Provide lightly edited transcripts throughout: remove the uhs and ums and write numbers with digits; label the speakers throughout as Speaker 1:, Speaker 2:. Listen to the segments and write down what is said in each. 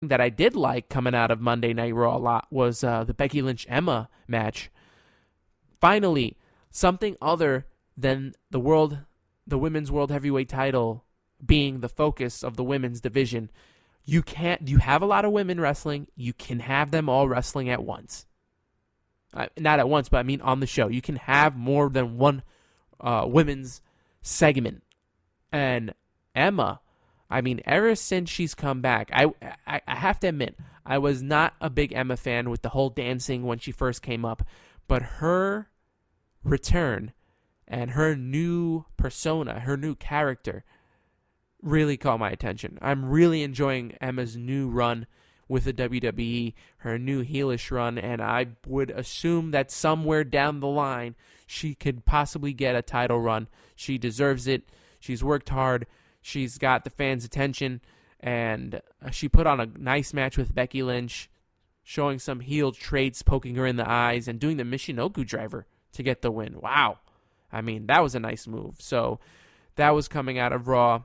Speaker 1: that I did like coming out of Monday Night Raw a lot was the Becky Lynch-Emma match. Finally, something other than the women's world heavyweight title being the focus of the women's division. You have a lot of women wrestling. You can have them all wrestling at once. Not at once, but I mean on the show. You can have more than one women's segment. And Emma, I mean, ever since she's come back, I have to admit, I was not a big Emma fan with the whole dancing when she first came up. But her return and her new persona, her new character, really caught my attention. I'm really enjoying Emma's new run with the WWE, her new heelish run, and I would assume that somewhere down the line she could possibly get a title run. She deserves it. She's worked hard. She's got the fans' attention, and she put on a nice match with Becky Lynch, showing some heel traits, poking her in the eyes, and doing the Michinoku driver to get the win. Wow. I mean, that was a nice move. So that was coming out of Raw.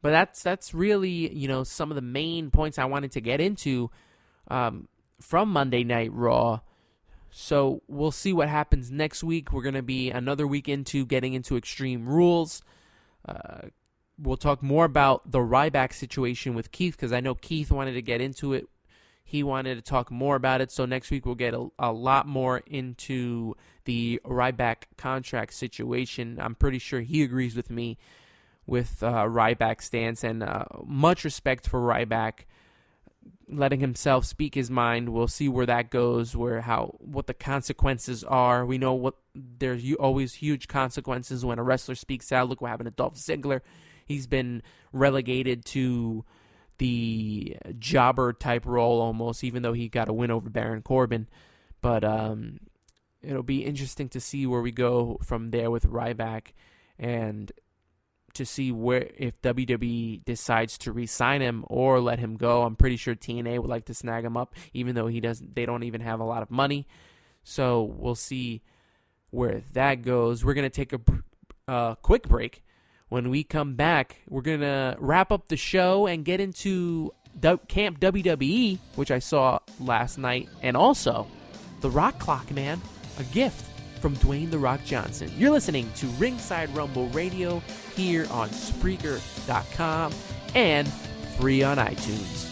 Speaker 1: But that's really, some of the main points I wanted to get into from Monday Night Raw. So we'll see what happens next week. We're going to be another week into getting into Extreme Rules. We'll talk more about the Ryback situation with Keith, because I know Keith wanted to get into it. He wanted to talk more about it. So next week we'll get a lot more into the Ryback contract situation. I'm pretty sure he agrees with me with Ryback's stance, and much respect for Ryback letting himself speak his mind. We'll see where that goes, what the consequences are. We know there's always huge consequences when a wrestler speaks out. Look what happened to Dolph Ziggler. He's been relegated to the jobber type role almost, even though he got a win over Baron Corbin. But it'll be interesting to see where we go from there with Ryback, and to see if WWE decides to re-sign him or let him go. I'm pretty sure TNA would like to snag him up, even though they don't even have a lot of money. So we'll see where that goes. We're going to take a quick break. When we come back, we're going to wrap up the show and get into Camp WWE, which I saw last night, and also the Rock Clock, man, a gift from Dwayne "The Rock" Johnson. You're listening to Ringside Rumble Radio here on Spreaker.com and free on iTunes.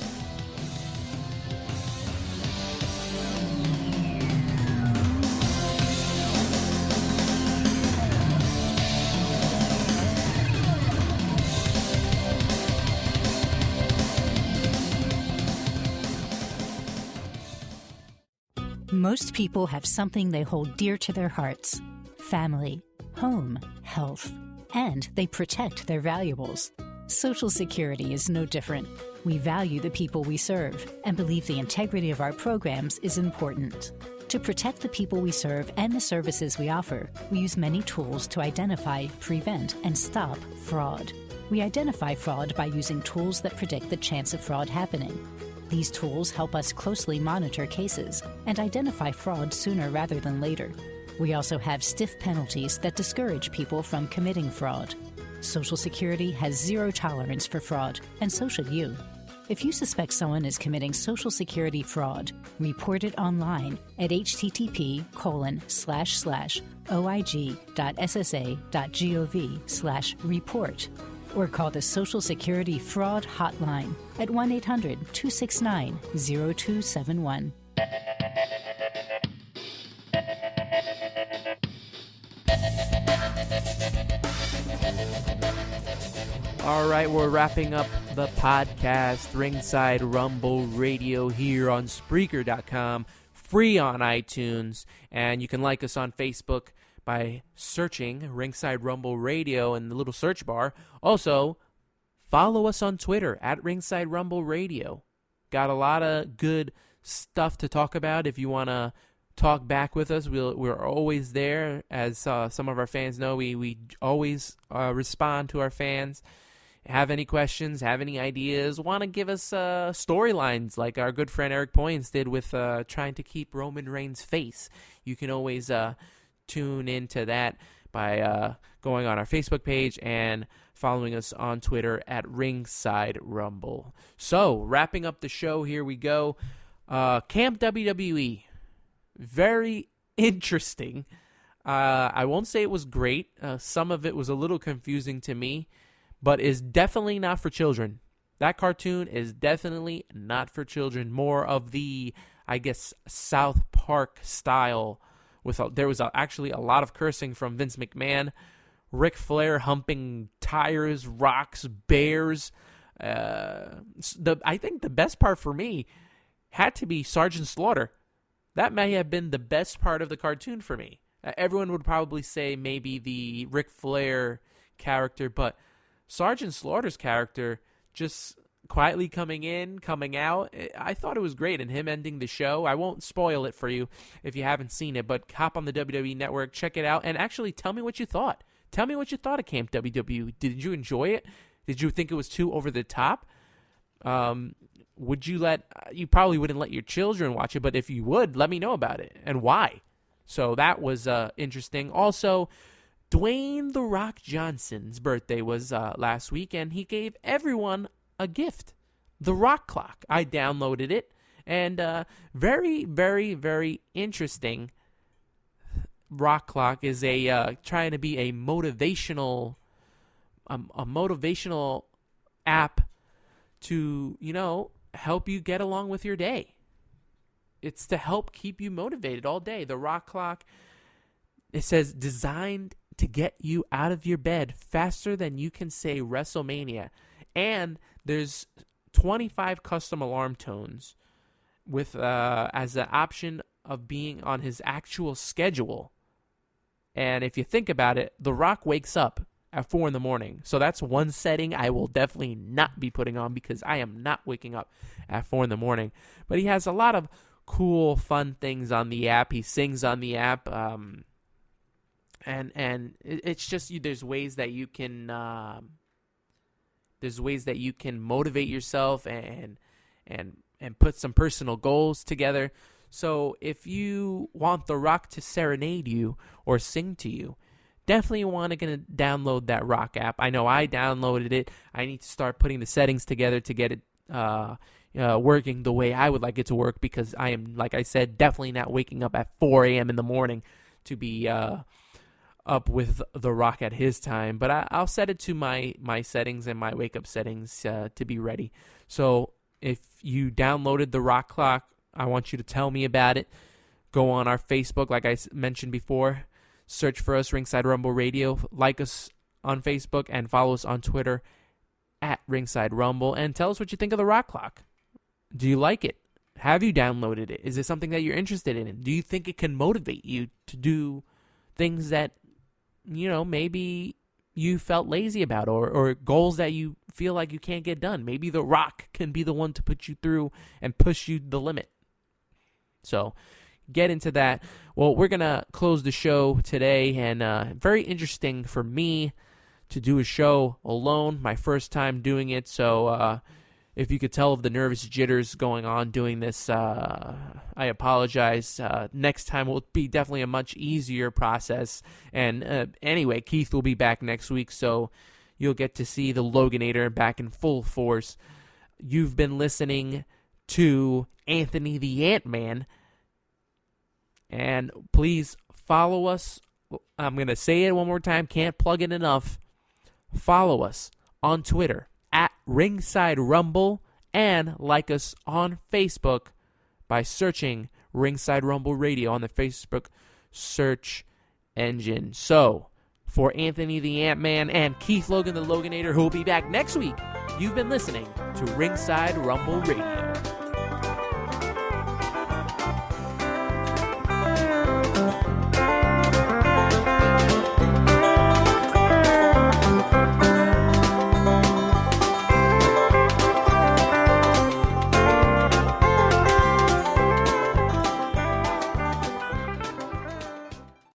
Speaker 2: Most people have something they hold dear to their hearts: family, home, health, and they protect their valuables. Social Security is no different. We value the people we serve and believe the integrity of our programs is important. To protect the people we serve and the services we offer, we use many tools to identify, prevent, and stop fraud. We identify fraud by using tools that predict the chance of fraud happening. These tools help us closely monitor cases and identify fraud sooner rather than later. We also have stiff penalties that discourage people from committing fraud. Social Security has zero tolerance for fraud, and so should you. If you suspect someone is committing Social Security fraud, report it online at http://oig.ssa.gov/report. Or call the Social Security Fraud Hotline at 1-800-269-0271.
Speaker 1: All right, we're wrapping up the podcast, Ringside Rumble Radio, here on Spreaker.com, free on iTunes, and you can like us on Facebook by searching Ringside Rumble Radio in the little search bar. Also, follow us on Twitter at Ringside Rumble Radio. Got a lot of good stuff to talk about. If you want to talk back with us, we're always there. As some of our fans know, we always respond to our fans. Have any questions, have any ideas, want to give us storylines like our good friend Eric Poyens did with trying to keep Roman Reigns' face. You can always tune into that by going on our Facebook page and following us on Twitter at Ringside Rumble. So, wrapping up the show, here we go. Camp WWE. Very interesting. I won't say it was great. Some of it was a little confusing to me, but is definitely not for children. That cartoon is definitely not for children. More of the, I guess, South Park style. There was actually a lot of cursing from Vince McMahon. Ric Flair humping tires, rocks, bears. I think the best part for me had to be Sergeant Slaughter. That may have been the best part of the cartoon for me. Everyone would probably say maybe the Ric Flair character, but Sergeant Slaughter's character just quietly coming in, coming out, I thought it was great. And him ending the show, I won't spoil it for you if you haven't seen it, but hop on the WWE Network, check it out, and actually tell me what you thought. Tell me what you thought of Camp WWE. Did you enjoy it? Did you think it was too over the top? You probably wouldn't let your children watch it, but if you would, let me know about it and why. So that was interesting. Also, Dwayne "The Rock" Johnson's birthday was last week, and he gave everyone a gift, the Rock Clock. I downloaded it, and very, very, very interesting. Rock Clock is trying to be a motivational app to, help you get along with your day. It's to help keep you motivated all day. The Rock Clock, it says, designed to get you out of your bed faster than you can say WrestleMania. And there's 25 custom alarm tones with as an option of being on his actual schedule. And if you think about it, The Rock wakes up at 4 in the morning. So that's one setting I will definitely not be putting on because I am not waking up at 4 in the morning. But he has a lot of cool, fun things on the app. He sings on the app. And it's just, there's ways that you can motivate yourself and put some personal goals together. So if you want The Rock to serenade you or sing to you, definitely want to download that Rock app. I know I downloaded it. I need to start putting the settings together to get it working the way I would like it to work, because I am, like I said, definitely not waking up at 4 a.m. in the morning to be up with The Rock at his time. But I'll set it to my settings and my wake-up settings to be ready. So if you downloaded the Rock Clock, I want you to tell me about it. Go on our Facebook, like I mentioned before. Search for us, Ringside Rumble Radio. Like us on Facebook and follow us on Twitter at Ringside Rumble. And tell us what you think of the Rock Clock. Do you like it? Have you downloaded it? Is it something that you're interested in? Do you think it can motivate you to do things that, maybe you felt lazy about, or goals that you feel like you can't get done? Maybe The Rock can be the one to put you through and push you the limit. So get into that. Well, we're going to close the show today, and very interesting for me to do a show alone, my first time doing it. So if you could tell of the nervous jitters going on doing this, I apologize. Next time will be definitely a much easier process. And anyway, Keith will be back next week, so you'll get to see the Loganator back in full force. You've been listening to Anthony the Antman. And please follow us. I'm going to say it one more time. Can't plug it enough. Follow us on Twitter at Ringside Rumble, and like us on Facebook by searching Ringside Rumble Radio on the Facebook search engine. So, for Anthony the Antman and Keith Logan the Loganator, who will be back next week, you've been listening to Ringside Rumble Radio.